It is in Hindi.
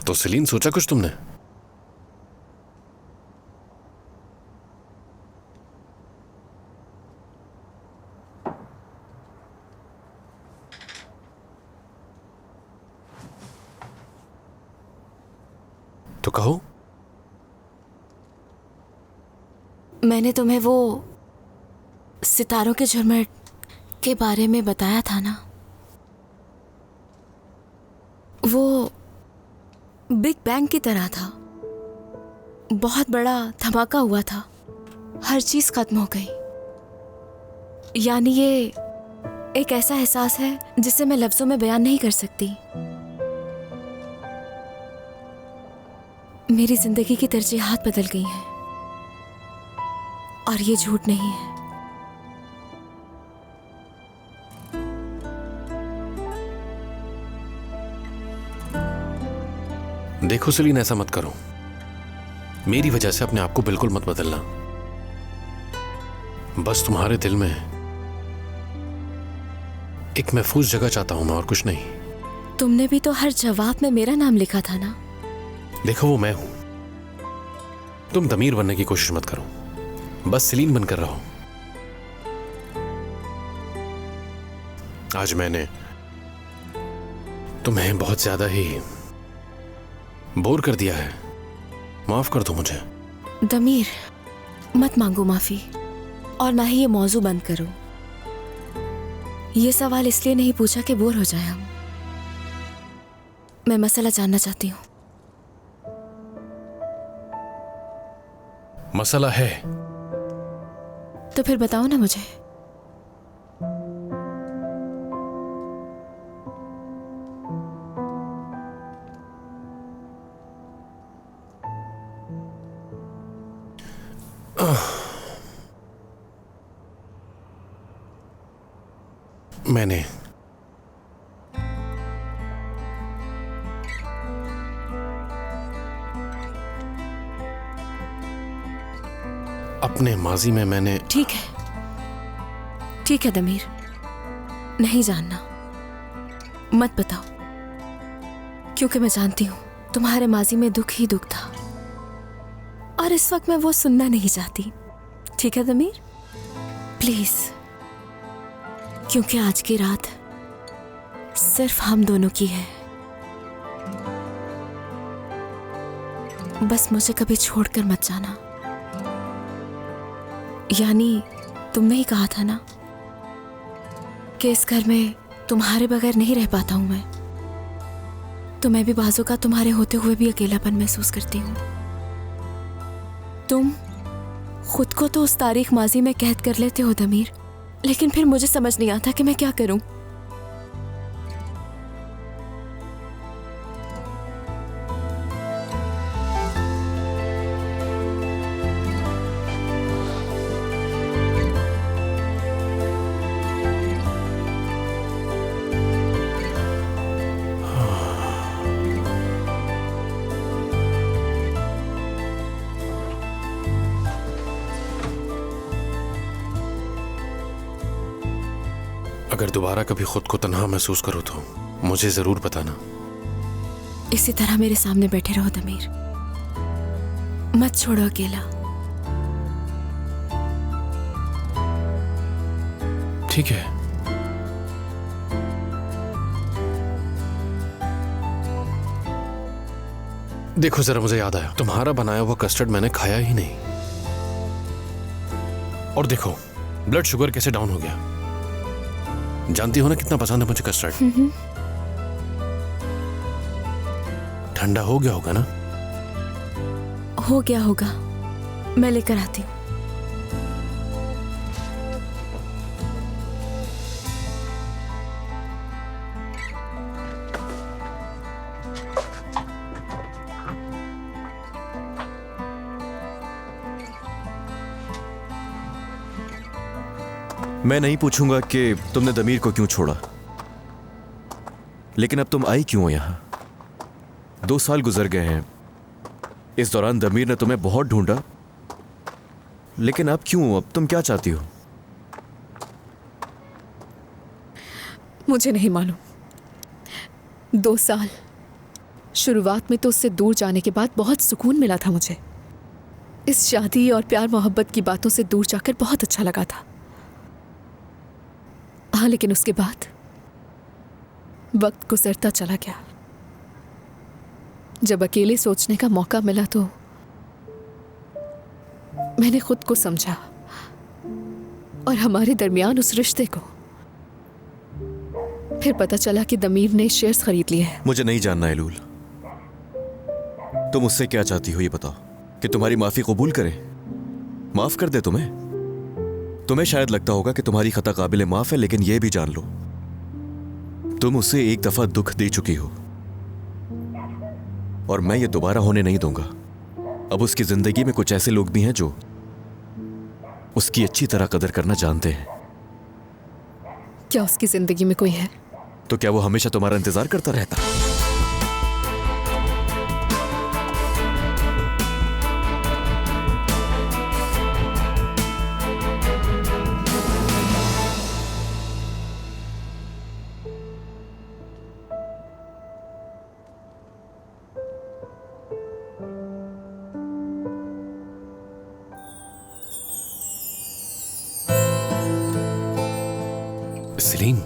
तो सेलिन, सोचा कुछ तुमने? तो कहो। मैंने तुम्हें वो सितारों के झुरमुट के बारे में बताया था ना, वो बिग बैंग की तरह था। बहुत बड़ा धमाका हुआ था, हर चीज खत्म हो गई। यानी ये एक ऐसा एहसास है जिसे मैं लफ्जों में बयान नहीं कर सकती। मेरी जिंदगी की तरजीहात बदल गई हैं और ये झूठ नहीं है। देखो सेलिन, ऐसा मत करो। मेरी वजह से अपने आप को बिल्कुल मत बदलना। बस तुम्हारे दिल में एक महफूज जगह चाहता हूं मैं, और कुछ नहीं। तुमने भी तो हर जवाब में मेरा नाम लिखा था ना। देखो, वो मैं हूं। तुम दमीर बनने की कोशिश मत करो, बस सेलिन बनकर रहो। आज मैंने तुम्हें बहुत ज्यादा ही बोर कर दिया है, माफ कर दो मुझे। दमीर, मत मांगो माफी और ना ही ये मौजू बंद करो। ये सवाल इसलिए नहीं पूछा कि बोर हो जाए हम। मैं मसला जानना चाहती हूँ। मसला है तो फिर बताओ ना मुझे। मैंने अपने माजी में मैंने ठीक है दमीर, नहीं जानना, मत बताओ, क्योंकि मैं जानती हूं तुम्हारे माजी में दुख ही दुख था और इस वक्त मैं वो सुनना नहीं चाहती। ठीक है दमीर, प्लीज, क्योंकि आज की रात सिर्फ हम दोनों की है। बस मुझे कभी छोड़कर मत जाना। यानी तुमने ही कहा था ना कि इस घर में तुम्हारे बगैर नहीं रह पाता हूं मैं, तो मैं भी बाजों का तुम्हारे होते हुए भी अकेलापन महसूस करती हूं। तुम खुद को तो उस तारीख माजी में कैद कर लेते हो दमीर, लेकिन फिर मुझे समझ नहीं आता कि मैं क्या करूं। अगर दोबारा कभी खुद को तन्हा महसूस करो तो मुझे जरूर बताना। इसी तरह मेरे सामने बैठे रहो दमीर, मत छोड़ो अकेला। ठीक है। देखो जरा, मुझे याद आया, तुम्हारा बनाया हुआ कस्टर्ड मैंने खाया ही नहीं। और देखो ब्लड शुगर कैसे डाउन हो गया। जानती हो ना कितना पसंद है मुझे कस्टर्ड। ठंडा हो गया होगा ना? हो गया होगा, मैं लेकर आती हूँ। मैं नहीं पूछूंगा कि तुमने दमीर को क्यों छोड़ा, लेकिन अब तुम आई क्यों हो यहां? 2 साल गुजर गए हैं। इस दौरान दमीर ने तुम्हें बहुत ढूंढा, लेकिन अब क्यों? अब तुम क्या चाहती हो? मुझे नहीं मालूम। 2 साल शुरुआत में तो उससे दूर जाने के बाद बहुत सुकून मिला था मुझे। इस शादी और प्यार मोहब्बत की बातों से दूर जाकर बहुत अच्छा लगा था। हाँ, लेकिन उसके बाद वक्त गुजरता चला गया। जब अकेले सोचने का मौका मिला तो मैंने खुद को समझा और हमारे दरमियान उस रिश्ते को। फिर पता चला कि दमीर ने शेयर्स खरीद लिए हैं। मुझे नहीं जानना एलूल, तुम मुझसे क्या चाहती हो ये बताओ। कि तुम्हारी माफी कबूल करे, माफ कर दे तुम्हें? तुम्हें शायद लगता होगा कि तुम्हारी खता काबिल माफ है, लेकिन यह भी जान लो तुम उसे एक दफा दुख दे चुकी हो और मैं ये दोबारा होने नहीं दूंगा। अब उसकी जिंदगी में कुछ ऐसे लोग भी हैं जो उसकी अच्छी तरह कदर करना जानते हैं। क्या उसकी जिंदगी में कोई है? तो क्या वो हमेशा तुम्हारा इंतजार करता रहता? सेलीन,